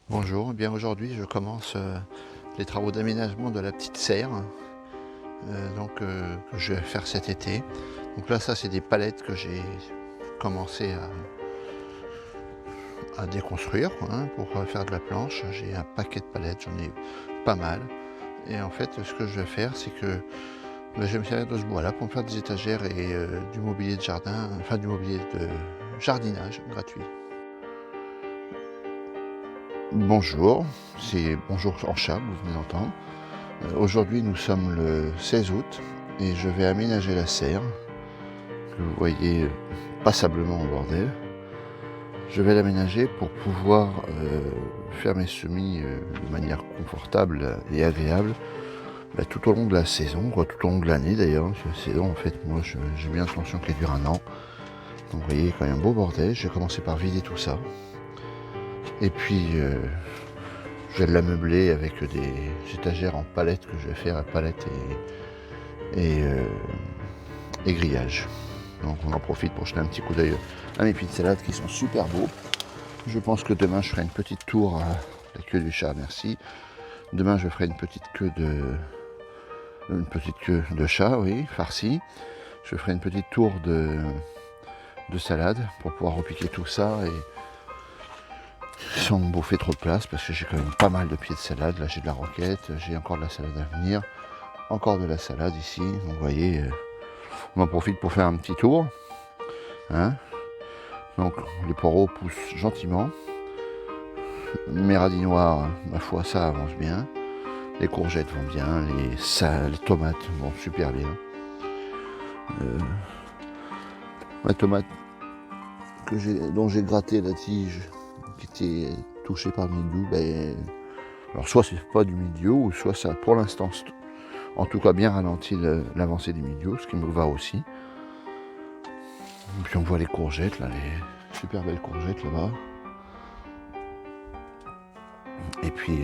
Bonjour, eh bien aujourd'hui je commence les travaux d'aménagement de la petite serre que je vais faire cet été. Donc là ça c'est des palettes que j'ai commencé à déconstruire pour faire de la planche. J'ai un paquet de palettes, j'en ai pas mal. Et en fait ce que je vais faire c'est que je vais me servir de ce bois là pour me faire des étagères et du mobilier de jardin, enfin du mobilier de jardinage gratuit. Bonjour, c'est Bonjour en chat que vous venez d'entendre. Aujourd'hui nous sommes le 16 août et je vais aménager la serre que vous voyez passablement en bordel. Je vais l'aménager pour pouvoir faire mes semis de manière confortable et agréable tout au long de la saison, tout au long de l'année d'ailleurs. La saison en fait moi j'ai bien l'intention qu'elle dure un an. Donc vous voyez quand même un beau bordel. Je vais commencer par vider tout ça. Et puis je vais l'ameubler avec des étagères en palettes que je vais faire à palettes et grillage. Donc on en profite pour jeter un petit coup d'œil à mes pieds de salade qui sont super beaux. Je pense que demain je ferai une petite tour à la queue du chat, merci. Demain je ferai une petite queue de chat, oui, farcie. Je ferai une petite tour de salade pour pouvoir repiquer tout ça et sans me bouffer trop de place parce que j'ai quand même pas mal de pieds de salade. Là j'ai de la roquette, j'ai encore de la salade à venir, encore de la salade ici. Donc vous voyez, on en profite pour faire un petit tour. Donc les poireaux poussent gentiment. Mes radis noirs, ma foi, ça avance bien. Les courgettes vont bien, les tomates vont super bien. Ma tomate dont j'ai gratté la tige qui était touchée par le mildiou, alors soit c'est pas du mildiou, ou soit ça pour l'instant en tout cas bien ralenti l'avancée du mildiou, ce qui me va aussi. Et puis on voit les courgettes là, les super belles courgettes là-bas. Et puis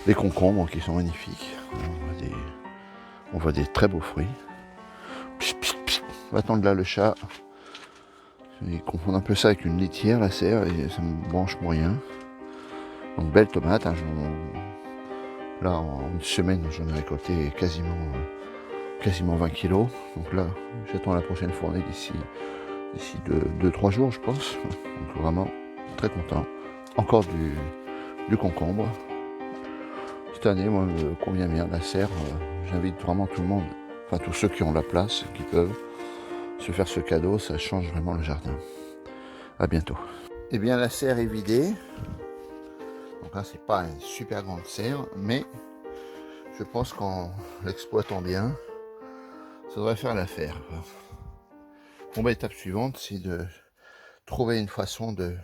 les concombres qui sont magnifiques. On voit des très beaux fruits. Psst, psst, psst. On va attendre là le chat. Ils confondent un peu ça avec une litière, la serre, et ça me branche moyen. Donc belle tomate. Là en une semaine j'en ai récolté quasiment 20 kilos. Donc là j'attends la prochaine fournée d'ici 2-3 jours je pense. Donc vraiment très content. Encore du concombre. Cette année moi me convient bien la serre. J'invite vraiment tout le monde, enfin tous ceux qui ont la place, qui peuvent se faire ce cadeau, ça change vraiment le jardin. À bientôt. Eh bien la serre est vidée. Donc là c'est pas une super grande serre, mais je pense qu'en l'exploitant bien, ça devrait faire l'affaire. Bon étape suivante, c'est de trouver une façon de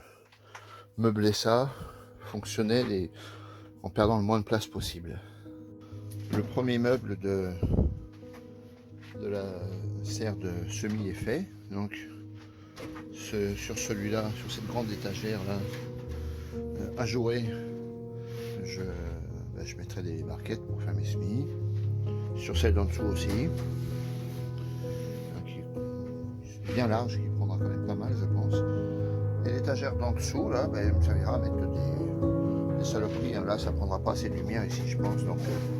meubler ça, fonctionnel et en perdant le moins de place possible. Le premier meuble de la serre de semis est fait. Donc sur celui-là, sur cette grande étagère là, à jouer, je mettrai des barquettes pour faire mes semis. Sur celle d'en dessous aussi, qui est bien large, qui prendra quand même pas mal je pense. Et l'étagère d'en dessous là, me servira à mettre des saloperies. Là ça prendra pas assez de lumière ici je pense, donc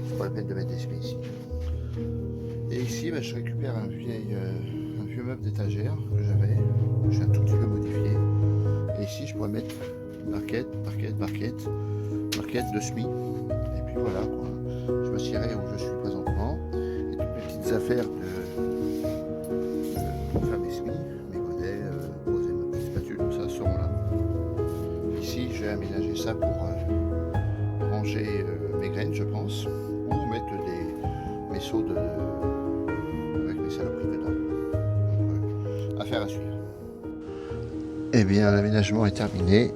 c'est pas la peine de mettre des semis ici. Et ici je récupère un vieux meuble d'étagère que j'avais, j'ai un tout petit peu modifié. Et ici je pourrais mettre barquette de semis. Et puis voilà quoi. Je m'assierai où je suis présentement. Et toutes mes petites affaires pour faire mes semis, mes godets, poser ma petite spatule, tout ça seront là. Ici j'ai aménagé ça pour ranger mes graines je pense. Ou mettre mes seaux avec mes saloperies dedans. Donc, affaire à suivre. Eh bien l'aménagement est terminé.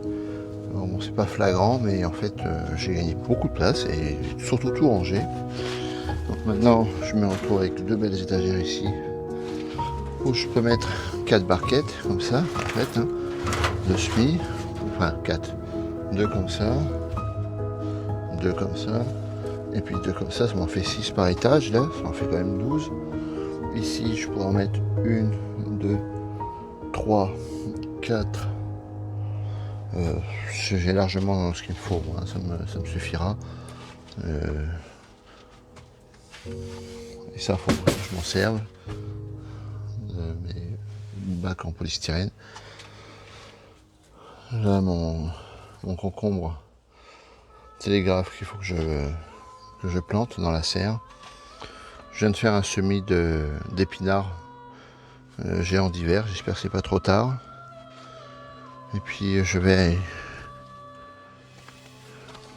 Alors, bon, c'est pas flagrant, mais en fait j'ai gagné beaucoup de place et surtout tout rangé. Donc maintenant je me retrouve avec deux belles étagères ici où je peux mettre 4 barquettes comme ça en fait, de semis, enfin 4, 2 comme ça, 2 comme ça, et puis 2 comme ça m'en fait 6 par étage là, ça en fait quand même 12. Ici je pourrais en mettre 1, 2, 3, 4, J'ai largement ce qu'il me faut, hein, ça me suffira. Et ça, il faut que je m'en serve. Mes bacs en polystyrène. Là, mon concombre télégraphe qu'il faut que je plante dans la serre. Je viens de faire un semis d'épinards géants d'hiver. J'espère que c'est pas trop tard. Et puis je vais,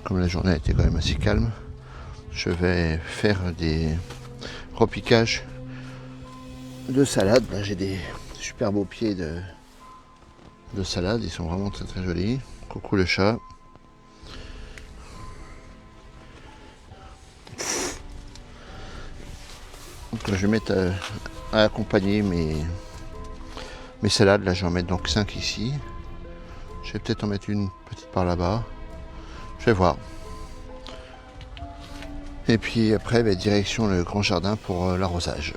comme la journée a été quand même assez calme, je vais faire des repiquages de salade. Là j'ai des super beaux pieds de salade, ils sont vraiment très très jolis. Coucou le chat. Donc je vais mettre à accompagner mes salades. Là je vais en mettre donc 5 ici. Je vais peut-être en mettre une petite par là-bas. Je vais voir. Et puis après, direction le grand jardin pour l'arrosage.